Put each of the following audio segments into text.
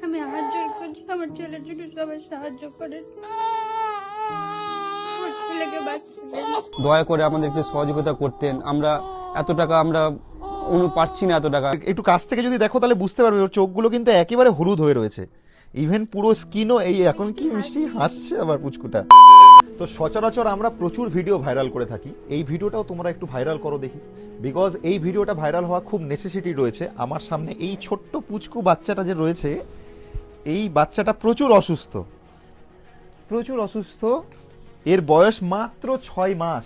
আমি হাত জোর করছি, আমার ছেলের জন্য সবাই সাহায্য করেন। আমার ছেলেকে বাঁচাবেন। দয়া করে আমাদের একটু সহযোগিতা করতেন। আমরা এত টাকা আমরা পাচ্ছি না এত টাকা। একটু কাছ থেকে যদি দেখো তাহলে বুঝতে পারবে ওর চোখগুলো কিন্তু একেবারে হলুদ হয়ে রয়েছে, ইভেন পুরো স্কিনও এই এখন কি মিষ্টি হাসছে আবার পুচকুটা। তো সচরাচর আমরা প্রচুর ভিডিও ভাইরাল করে থাকি, এই ভিডিওটাও তোমরা একটু ভাইরাল করো দেখি, বিকজ এই ভিডিওটা ভাইরাল হওয়া খুব নেসেসিটি রয়েছে। আমার সামনে এই ছোট্ট পুচকু বাচ্চাটা যে রয়েছে, এই বাচ্চাটা প্রচুর অসুস্থ, এর বয়স মাত্র 6 মাস,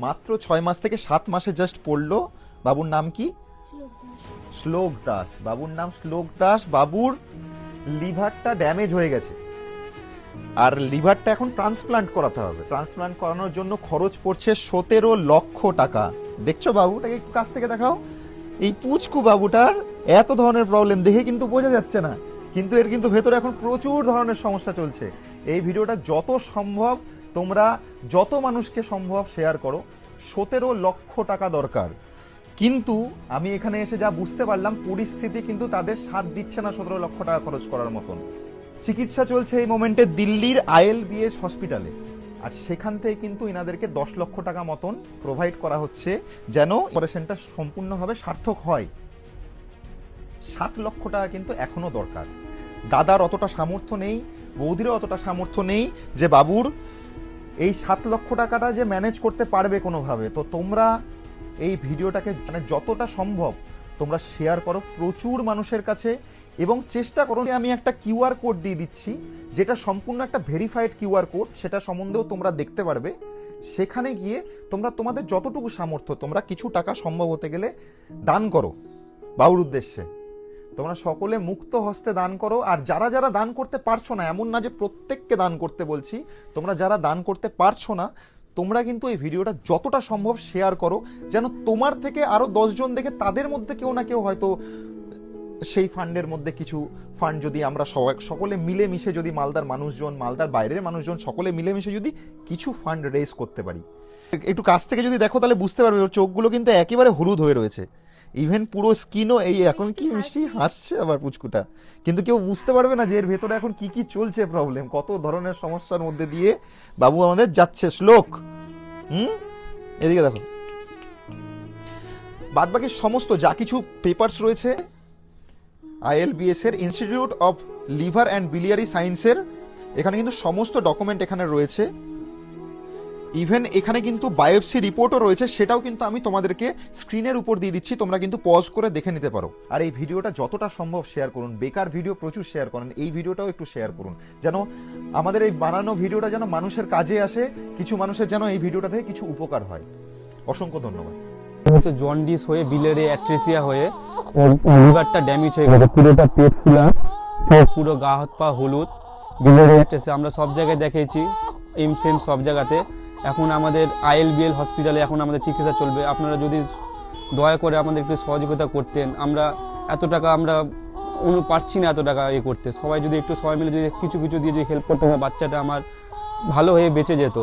মাত্র 6 মাস থেকে 7 মাসে জাস্ট পড়লো। বাবুর নাম কি? শ্লোক দাস। বাবুর নাম শ্লোক দাস। বাবুর লিভারটা ড্যামেজ হয়ে গেছে, আর লিভারটা এখন ট্রান্সপ্লান্ট করাতে হবে। ট্রান্সপ্লান্ট করানোর জন্য খরচ পড়ছে 17 লক্ষ টাকা। দেখছো বাবুটাকে একটু কাছ থেকে দেখাও। এই পুচকু বাবুটার এত ধরনের প্রবলেম দেখে কিন্তু বোঝা যাচ্ছে না, কিন্তু এর কিন্তু ভেতরে এখন প্রচুর ধরনের সমস্যা চলছে। এই ভিডিওটা যত সম্ভব তোমরা যত মানুষকে সম্ভব শেয়ার করো। 17 লক্ষ টাকা দরকার, কিন্তু আমি এখানে এসে যা বুঝতে পারলাম পরিস্থিতি কিন্তু তাদের সাথ দিচ্ছে না 17 লক্ষ টাকা খরচ করার মতন। চিকিৎসা চলছে এই মোমেন্টে দিল্লির ILBS হসপিটালে, আর সেখান থেকে কিন্তু ইনাদেরকে 10 লক্ষ টাকা মতন প্রোভাইড করা হচ্ছে যেন অপারেশনটা সম্পূর্ণভাবে সার্থক হয়। 7 লক্ষ টাকা কিন্তু এখনো দরকার। দাদার অতটা সামর্থ্য নেই, বৌদিরও অতটা সামর্থ্য নেই যে বাবুর এই 7 লক্ষ টাকাটা যে ম্যানেজ করতে পারবে কোনোভাবে। তো তোমরা এই ভিডিওটাকে মানে যতটা সম্ভব তোমরা শেয়ার করো প্রচুর মানুষের কাছে, এবং চেষ্টা করো। আমি একটা QR কোড দিয়ে দিচ্ছি, যেটা সম্পূর্ণ একটা ভেরিফাইড QR কোড, সেটা সম্বন্ধেও তোমরা দেখতে পারবে। সেখানে গিয়ে তোমরা তোমাদের যতটুকু সামর্থ্য তোমরা কিছু টাকা সম্ভব হতে গেলে দান করো বাবুর উদ্দেশ্যে। তোমরা সকলে মুক্ত হস্তে দান করো। আর যারা যারা দান করতে পারছো না, এমন না যে প্রত্যেককে দান করতে বলছি, তোমরা যারা দান করতে পারছো না তোমরা কিন্তু এই ভিডিওটা যতটা সম্ভব শেয়ার করো, যেন তোমার থেকে আরো 10 জন দেখে তাদের মধ্যে কেউ না কেউ হয়তো সেই ফান্ডের মধ্যে কিছু ফান্ড যদি আমরা সকলে মিলেমিশে যদি মালদার মানুষজন, মালদার বাইরের মানুষজন সকলে মিলেমিশে যদি কিছু ফান্ড রেজ করতে পারি। একটু কাছ থেকে যদি দেখো তাহলে বুঝতে পারবে ওর চোখগুলো কিন্তু একেবারে হলুদ হয়ে রয়েছে, ইভেন পুরো স্কিনও এই এখন কি মিষ্টি হাসছে আবার পুচকুটা। কিন্তু কেউ বুঝতে পারবে না যে এর ভেতরে এখন কি কি চলছে প্রবলেম, কত ধরনের সমস্যার মধ্যে দিয়ে বাবু আমাদের যাচ্ছে। শ্লোক এদিকে দেখো, বাদ বাকি সমস্ত যা কিছু পেপারস রয়েছে ILBS এর institute of liver and biliary সায়েন্সের, এখানে কিন্তু সমস্ত ডকুমেন্ট এখানে রয়েছে। ইভেন এখানে কিন্তু বায়োপসি রিপোর্টও রয়েছে, সেটাও কিন্তু আমি তোমাদেরকে স্ক্রিনের উপর দিয়ে দিচ্ছি, তোমরা কিন্তু পজ করে দেখে নিতে পারো। আর এই ভিডিওটা যতটা সম্ভব শেয়ার করুন, বেকার ভিডিও প্রচুর শেয়ার করেন, এই ভিডিওটাও একটু শেয়ার করুন, যেন আমাদের এই বানানো ভিডিওটা যেন মানুষের কাজে আসে, কিছু মানুষের যেন এই ভিডিওটা থেকে কিছু উপকার হয়। অসংখ্য ধন্যবাদ। জন্ডিস হয়ে বিলেরে অ্যাট্রেসিয়া হয়ে লিভারটা ড্যামেজ হয়ে গেছে, পুরোটা পেট ফুলা, পুরো গা হাত পা হলুদ, বিলেরে অ্যাট্রেসিয়া আমরা সব জায়গায় দেখিয়েছি, এমসেম সব জায়গাতে। এখন আমাদের ILBS হসপিটালে এখন আমাদের চিকিৎসা চলবে। আপনারা যদি দয়া করে আমাদের একটু সহযোগিতা করতেন, আমরা এত টাকা আমরা পাচ্ছি না এত টাকা করতে। সবাই যদি একটু সবাই মিলে যদি কিছু কিছু দিয়ে যদি হেল্প করতে, বাচ্চাটা আমার ভালো হয়ে বেঁচে যেত।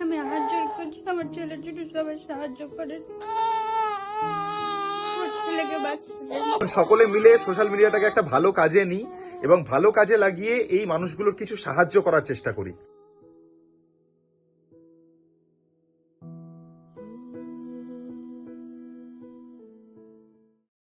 আমি হাত জোর করছি, আমার ছেলের জন্য সবাই সাহায্য করেন। আমার ছেলেকে বাঁচাবেন। সকলে মিলে সোশ্যাল মিডিয়াটাকে একটা ভালো কাজে নিই এবং ভালো কাজে লাগিয়ে এই মানুষগুলোর কিছু সাহায্য করার চেষ্টা করি।